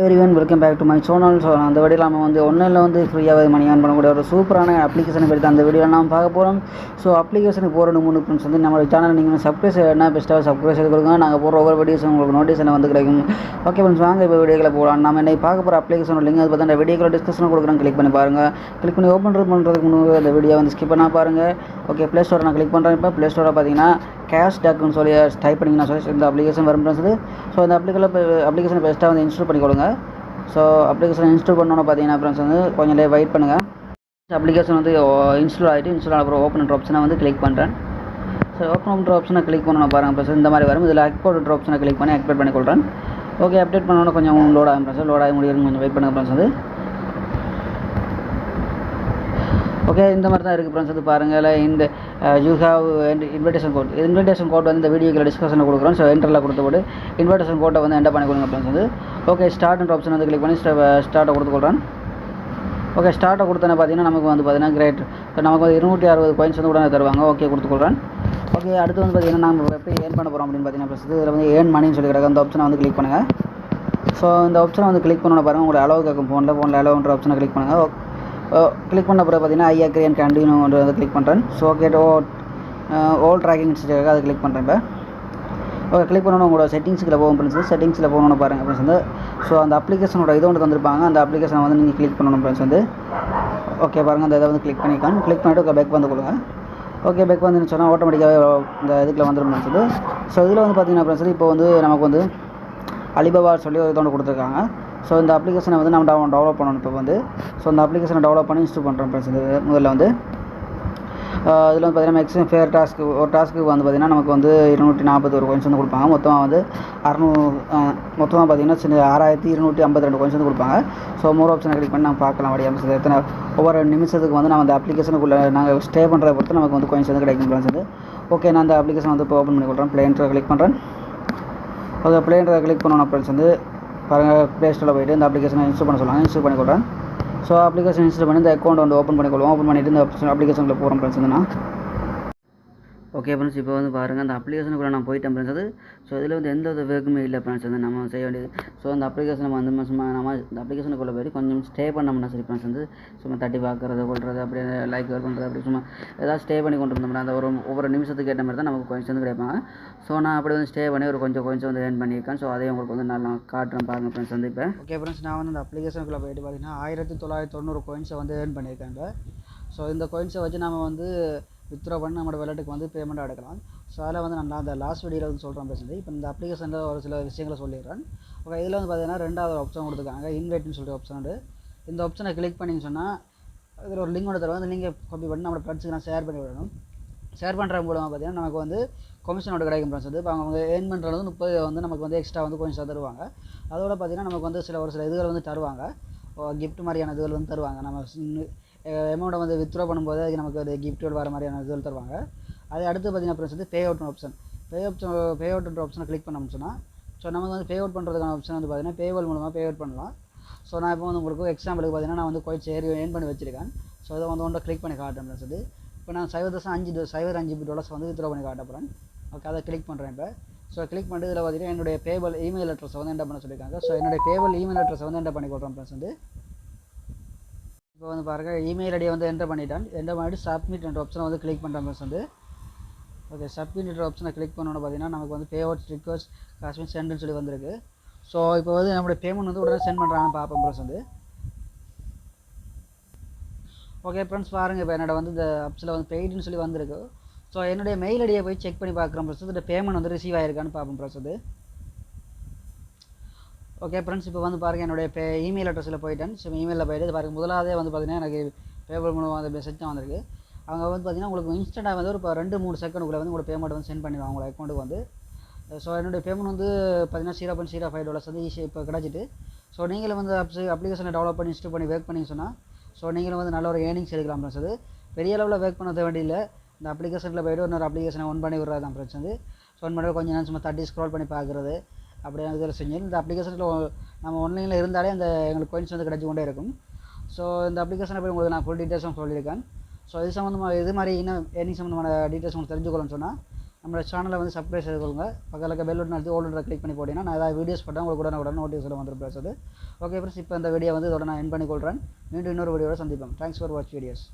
Everyone welcome back to my channel. So அந்த வீடியோவில் நம்ம வந்து ஒன்றில் வந்து ஃப்ரீயாகவே மணி ஏர்ன் பண்ணக்கூடிய ஒரு சூப்பரான அப்ளிகேஷனை பற்றி அந்த வீடியோவில் நம்ம பார்க்க போகிறோம். ஸோ அப்ளிகேஷனுக்கு போகிற மூணு ஃப்ரெண்ட்ஸ் வந்து நம்ம சேனல் நீங்கள் சப்ஸ்கிரைப் என்ன பெஸ்ட்டாக சப்ஸ்கிரைப் செய்து கொடுங்க. நாங்கள் போகிற ஒவ்வொரு வீடியோஸ் உங்களுக்கு நோட்டிஃபிகேஷன் வந்து கிடைக்கும். ஓகே ஃப்ரெண்ட்ஸ், வாங்க இப்போ வீடியோவில் போகலாம். நம்ம இன்னைக்கு பார்க்க போகிற அப்ளிகேஷன் லிங்க் அது பார்த்தா அந்த வீடியோக்குள்ள டிஸ்கஷன் கொடுக்குறோம். கிளிக் பண்ணி பாருங்கள். கிளிக் பண்ணி ஓப்பன் பண்ணுறதுக்கு முன்னாடி அந்த வீடியோ வந்து ஸ்கிப் பண்ணால் பாருங்கள். ஓகே, ப்ளே ஸ்டோரை நான் கிளிக் பண்ணுறேன். இப்போ ப்ளே ஸ்டோரை பார்த்தீங்கன்னா கேஷ் டாக்குன்னு சொல்லி டைப் பண்ணிங்கன்னா சொல்லி இந்த அப்ளிகேஷன் வரும் ஃப்ரெண்ட்ஸ். ஸோ இந்த அப்ளிகேஷன் பெஸ்ட்டாக வந்து இன்ஸ்டால் பண்ணிக்கொள்ளுங்க. ஸோ அப்ளிகேஷன் இன்ஸ்டால் பண்ணோன்னு பார்த்தீங்கன்னா ஃப்ரெண்ட்ஸ் வந்து கொஞ்சம் வெயிட் பண்ணுங்கள். அப்ளிகேஷன் வந்து இன்ஸ்டால் ஆகிட்டு அப்புறம் ஓப்பன் பண்ணுற ஆப்ஷனை வந்து கிளிக் பண்ணுறேன். ஸோ ஓப்பன் பண்ணுற ஆப்ஷனை கிளிக் பண்ணணும் பாருங்கள் ஃப்ரெண்ட்ஸ். இந்த மாதிரி வரும். இதில் ஆக்டிவேட் ஆப்ஷனை கிளிக் பண்ணி ஆக்டிவேட் பண்ணிக்கொள்கிறேன். ஓகே, அப்டேட் பண்ணோன்னு கொஞ்சம் லோட் ஆகும் ஃப்ரெண்ட்ஸ். லோட் ஆகி முடியும், கொஞ்சம் வெயிட் பண்ணுங்கள் ஃப்ரெண்ட்ஸ் வந்து. ஓகே, இந்த மாதிரி தான் இருக்குது ஃப்ரெண்ட்ஸ். வந்து பாருங்கள், இந்த யூ ஹேவ் இன்விடேஷன் கோட் வந்து இந்த வீடியோக்கு டிஸ்கஷனில் கொடுக்குறோம். ஸோ என்டரில் கொடுத்த போட்டு இன்விடேஷன் கோட்டை வந்து என்டர் பண்ணி கொடுங்க ஃப்ரெண்ட்ஸ் வந்து. ஓகே, ஸ்டார்ட்ன்ற ஆப்ஷன் வந்து கிளிக் பண்ணி ஸ்டார்ட்டை கொடுத்துக்கொள்கிறேன். ஓகே, ஸ்டார்ட்டை கொடுத்தோன்னே பார்த்தீங்கன்னா நமக்கு வந்து பார்த்தீங்கன்னா கிரேட். ஸோ நமக்கு வந்து 260 பாயிண்ட்ஸ் வந்து உடனே தருவாங்க. ஓகே, கொடுத்துக்கொள்கிறேன். ஓகே, அடுத்து வந்து பார்த்தீங்கன்னா நம்ம எப்படி ஏர்ன் பண்ண போகிறோம் அப்படின்னு பார்த்தீங்கன்னா ஃப்ரெண்ட்ஸ் இதில் வந்து ஏர்ன் மணின்னு சொல்லி கிடக்கு. அந்த ஆப்ஷனை வந்து கிளிக் பண்ணுங்கள். ஸோ இந்த ஆப்ஷனை வந்து கிளிக் பண்ணணும் பாருங்கள். உங்களோட அளவு கேட்கும் ஃபோனில் அளவுன்ற ஆப்ஷனை கிளிக் பண்ணுங்கள். கிளிக் பண்ண பிறகு பார்த்தீங்கன்னா ஐ அக்ரி அண்ட் கண்டினியூ வந்து கிளிக் பண்ணுறேன். ஸோ ஓகே, ஓல் ட்ராக்கிங் ஹிஸ்டரியாக அதை கிளிக் பண்ணுறேன். இப்போ ஓகே, கிளிக் பண்ணணும். உங்களோட செட்டிங்ஸில் போகும் ஃப்ரெண்ட்ஸ். செட்டிங்ஸில் போகணுன்னு பாருங்கள் ஃப்ரெண்ட்ஸ் வந்து. ஸோ அந்த அப்ளிகேஷனோட இது ஒன்று தந்திருப்பாங்க. அந்த அப்ளிகேஷனை வந்து நீங்கள் கிளிக் பண்ணணும் ஃப்ரெண்ட்ஸ் வந்து. ஓகே பாருங்கள், அந்த இதை வந்து கிளிக் பண்ணிவிட்டு பேக் வந்து கொடுங்க. ஓகே, பேக் வந்துன்னு சொன்னால் ஆட்டோமேட்டிக்காகவே இந்த இதுக்குள்ள வந்துடும் ஃப்ரெண்ட்ஸ் வந்து. ஸோ இதில் வந்து பார்த்தீங்கன்னா ஃப்ரெண்ட்ஸ் இப்போ வந்து நமக்கு வந்து அலிபாபா சொல்லி ஒரு இதோட கொடுத்துருக்காங்க. ஸோ இந்த அப்ளிகேஷனை வந்து நம்ம டெவலப் பண்ணணும் இப்போ வந்து. ஸோ இந்த அப்ளிகேஷனை டெவலப் பண்ணி இன்ஸ்டால் பண்ணுறோம் ஃப்ரெண்ட்ஸ். இது முதல்ல வந்து இதில் வந்து பார்த்தீங்கன்னா மேக்ஸிமம் ஃபேர் டாஸ்க்கு ஒரு டாஸ்க்கு வந்து பார்த்திங்கன்னா நமக்கு வந்து 241 கோயின்ஸ் வந்து கொடுப்பாங்க. மொத்தமாக வந்து மொத்தமாக பார்த்திங்கன்னா 6252 கோயின்ஸ் வந்து கொடுப்பாங்க. ஸோ மோர் ஆப்ஷனை கிளிக் பண்ணி நம்ம பார்க்கலாம் வழியாக எத்தனை ஒவ்வொரு நிமிஷத்துக்கு வந்து நம்ம அந்த அப்ளிகேஷனுக்குள்ளே நாங்கள் ஸ்டே பண்ணுறத பொறுத்து நமக்கு வந்து கோயின்ஸ் வந்து கிடைக்கும் ஃப்ரெண்ட்ஸ் வந்து. ஓகே, நான் அந்த அப்ளிகேஷன் வந்து இப்போ ஓப்பன் பண்ணி கொடுறேன். ப்ளேன்ற கிளிக் பண்ணுறேன். ஓகே, ப்ளேன்ற கிளிக் பண்ணணும் ஃப்ரெண்ட்ஸ் வந்து. பாருங்கள், ப்ளே ஸ்டோரில் போய்ட்டு இந்த அப்ளிகேஷனை இன்ஸ்டால் பண்ண சொல்லுவாங்க. இன்ஸ்டால் பண்ணி கொடுறேன். ஸோ அப்ளிகேஷன் இன்ஸ்டால் பண்ணி இந்த அக்கௌண்ட் வந்து ஓப்பன் பண்ணிக்கொள்வோம். ஓப்பன் பண்ணிவிட்டு இந்த அப்ளிகேஷனில் போகிறோம் ஃப்ரெண்ட்ஸ் வந்து. ஓகே ஃப்ரெண்ட்ஸ், இப்போ வந்து பாருங்கள் அந்த அப்ளிகேஷனுக்குள்ளே நான் போயிட்டேன் ஃப்ரெண்ட்ஸ் அது. ஸோ இதில் வந்து எந்த ஒரு ஒர்க்குமே இல்லை ஃப்ரெண்ட்ஸ் வந்து நம்ம செய்ய வேண்டியது. ஸோ அந்த அப்ளிகேஷன் நம்ம வந்து நம்ம இந்த அப்ளிகேஷனுக்குள்ளே போய்ட்டு கொஞ்சம் ஸ்டே பண்ணோம்னா சரி ஃப்ரெண்ட்ஸ் வந்து. சும்மா தட்டி பார்க்குறது கொள்வது அப்படியே லைக் பண்ணுறது அப்படி சும்மா ஏதாவது ஸ்டே பண்ணி கொண்டு இருந்தோம்னா அந்த ஒவ்வொரு நிமிஷத்துக்கு ஏற்ற மாதிரி தான் நமக்கு கோயின்ஸ் வந்து கிடைப்பாங்க. ஸோ நான் அப்படி வந்து ஸ்டே பண்ணி கொஞ்சம் கோயின்ஸ் வந்து ஏர்ன் பண்ணியிருக்கேன். ஸோ அதையும் உங்களுக்கு வந்து நான் காட்டுறேன் பாருங்கள் ஃப்ரெண்ட்ஸ் வந்து. இப்போ ஓகே ஃப்ரெண்ட்ஸ், நான் வந்து அந்த அப்ளிகேஷனுக்குள்ளே போய்ட்டு பார்த்தீங்கன்னா 1990 கோயின்ஸை வந்து ஏர்ன் பண்ணியிருக்கேன் இப்போ. ஸோ இந்த கோயின்ஸை வச்சு நம்ம வந்து வித்ட்ரா பண்ணி நம்மளோட வாலெட்டுக்கு வந்து பேமெண்ட் எடுக்கலாம். ஸோ அதில் வந்து நான் அந்த லாஸ்ட் வீடியோவில் வந்து சொல்கிறேன் பேசுறது. இப்போ இந்த அப்ளிகேஷனில் ஒரு சில விஷயங்களை சொல்லிடுறேன். ஓகே, இதில் வந்து பார்த்தீங்கன்னா ரெண்டாவது ஆப்ஷன் கொடுத்துருக்காங்க, இன்வைட்னு சொல்லிட்டு ஆப்ஷன் உண்டு. இந்த ஆப்ஷனை கிளிக் பண்ணின்னு சொன்னால் இதில் ஒரு லிங்க் ஒன்று தருவாங்க. அந்த லிங்கை காப்பி பண்ணி நம்மளோட ஃப்ரெண்ட்ஸுக்கு நான் ஷேர் பண்ணி விடணும். ஷேர் பண்ணுற மூலமாக பார்த்தீங்கன்னா நமக்கு வந்து கமிஷனோட கிடைக்கும் ஃப்ரெண்ட்ஸ் வந்து. இப்போ அவங்க ஏர்ன் பண்ணுறது 30 வந்து நமக்கு வந்து எக்ஸ்ட்ரா வந்து கொஞ்சம் தருவாங்க. அதோட பார்த்தீங்கன்னா நமக்கு வந்து ஒரு சில இதுகள் வந்து தருவாங்க. கிஃப்ட் மாதிரியான இதுகள் வந்து தருவாங்க. நம்ம அமௌண்ட்டை வந்து வித்ட்ரா பண்ணும்போது அதுக்கு நமக்கு ஒரு கிஃப்ட் வர மாதிரியான இதுகள் தருவாங்க. அது அடுத்து பார்த்தீங்கன்னா ஃப்ரெண்ட்ஸ் வந்து பே அவுட்ன்ற ஆப்ஷனை கிளிக் பண்ணோம்னு சொன்னால் ஸோ நமக்கு வந்து பே அவுட் பண்ணுறதுக்கான ஆப்ஷன் வந்து பார்த்தீங்கன்னா பேவல் மூலமாக பே அவுட் பண்ணலாம். ஸோ நான் இப்போ வந்து உங்களுக்கு எக்ஸாம்பிளுக்கு பார்த்தீங்கன்னா நான் வந்து கோயின்ஸ் ஏர்ன் பண்ணி வச்சிருக்கேன். ஸோ இதை வந்து ஒன்றை கிளிக் பண்ணி காட்டுறேன் ஃப்ரெண்ட்ஸ் வந்து. இப்போ நான் $0.5 வந்து வித்ட்ரா பண்ணி காட்ட போகிறேன். ஓகே, அதை கிளிக் பண்ணுறேன் இப்போ. ஸோ கிளிக் பண்ணிட்டு இதில் பார்த்தீங்கன்னா என்னுடைய பேபல் இமெயில் அட்ரஸை வந்து என்டர் பண்ண சொல்லியிருக்காங்க. ஸோ என்னுடைய பேபல் இமெயில் அட்ரஸை வந்து என்டர் பண்ணி கொடுறேன் ஃப்ரெண்ட்ஸ் வந்து. இப்போ வந்து பாருங்கள், இமெயில் ஐடியை வந்து என்டர் பண்ணிவிட்டு சப்மிட் என்ற ஆப்ஷனை வந்து கிளிக் பண்ணுறேன் ஃப்ரெண்ட்ஸ் வந்து. ஓகே, சப்மிட் என்ற ஆப்ஷனை கிளிக் பண்ணோன்னு பார்த்தீங்கன்னா நமக்கு வந்து பே அவுட் ரிக்வஸ்ட் காஷ்மீர் சென்ட்னு சொல்லி வந்திருக்கு. ஸோ இப்போ வந்து நம்மளுடைய பேமெண்ட் வந்து உடனே சென்ட் பண்ணுறாங்கன்னு பார்ப்போம் ஃப்ரெண்ட்ஸ் வந்து. ஓகே ஃப்ரெண்ட்ஸ், பாருங்கள் இப்போ என்னோட வந்து இந்த ஆப்ஷனில் வந்து பெய்டுன்னு சொல்லி வந்திருக்கு. ஸோ என்னுடைய மெயில் ஐடியை போய் செக் பண்ணி பார்க்குறோம் ஃப்ரெண்ட்ஸ். இந்த பேமெண்ட் வந்து ரிசீவ் ஆகிருக்கான்னு பார்ப்போம் ஃப்ரெண்ட்ஸ் வந்து. ஓகே ஃப்ரெண்ட்ஸ், இப்போ வந்து பாருங்கள் என்னுடைய இமெயில் அட்ரஸில் போயிட்டேன். ஸோ இமெயிலில் போய்ட்டு பாருங்கள் முதலாவதே வந்து பார்த்தீங்கன்னா எனக்கு பேப்பர் மூலமாக அந்த மெசேஜ் தான் வந்திருக்கு. அவங்க வந்து பார்த்தீங்கன்னா உங்களுக்கு இன்ஸ்டண்ட்டாக வந்து ஒரு 2-3 செகண்டுக்குள்ளே வந்து உங்களோட பேமெண்ட் வந்து சென்ட் பண்ணிடுவாங்க உங்களோட அக்கௌண்ட்டுக்கு வந்து. ஸோ என்னுடைய பேமெண்ட் வந்து பார்த்தீங்கன்னா $0.05 வந்து ஈஸி இப்போ கிடச்சிட்டு. ஸோ நீங்களும் வந்து அப்ளிகேஷனை டெவலப் பண்ணி இன்ஸ்டால் பண்ணி ஒர்க் பண்ணிங்க சொன்னால் ஸோ நீங்களும் வந்து நல்ல ஒரு ஏர்னிங்ஸ் எடுக்கலாம் ஃப்ரெண்ட்ஸ் அது. பெரிய அளவில் ஒர்க் பண்ண வேண்டியில்லை. இந்த அப்ளிகேஷனில் போய்ட்டு இன்னொரு அப்ளிகேஷனை ஒன் பண்ணி விடுறது தான் ஃப்ரெண்ட்ஸ் வந்து. ஸோ ஒன் பண்ணி கொஞ்சம் நேரம் சும்மா தட்டி ஸ்க்ரோல் பண்ணி பார்க்குறது அப்படியே இதில் செஞ்சு இந்த அப்ளிகேஷனில் நம்ம ஆன்லைனில் இருந்தாலே அந்த எங்களுக்கு கோயின்ஸ் வந்து கிடச்சி கொண்டே இருக்கும். ஸோ இந்த அப்ளிகேஷனை போய் உங்களுக்கு நான் ஃபுல் டீட்டெயில்ஸும் சொல்லியிருக்கேன். ஸோ இது சம்மந்தமாக இது மாதிரி இன்னும் ஏர்னிங் சம்மந்தமான டீட்டெயில்ஸ் உங்களுக்கு தெரிஞ்சுக்கணும்னு சொன்னால் நம்மளோட சேனலை வந்து சப்ஸ்கிரைப் செய்து கொள்ளுங்க. பக்கத்தில் இருக்க பெல் பட்டன் அழுத்தி ஆல் கிளிக் பண்ணி போட்டிங்கன்னா நான் ஏதாவது வீடியோஸ் போட்டால் உங்களுக்கு உடனே நோட்டிஃபிகேஷன் வந்துடும் ஃப்ரெண்ட்ஸ். ஓகே ஃப்ரெண்ட்ஸ், இப்போ இந்த வீடியோ வந்து இதோட நான் எண்ட் பண்ணிக்கொள்கிறேன். மீண்டும் இன்னொரு வீடியோட சந்திப்போம். Thanks for watch videos.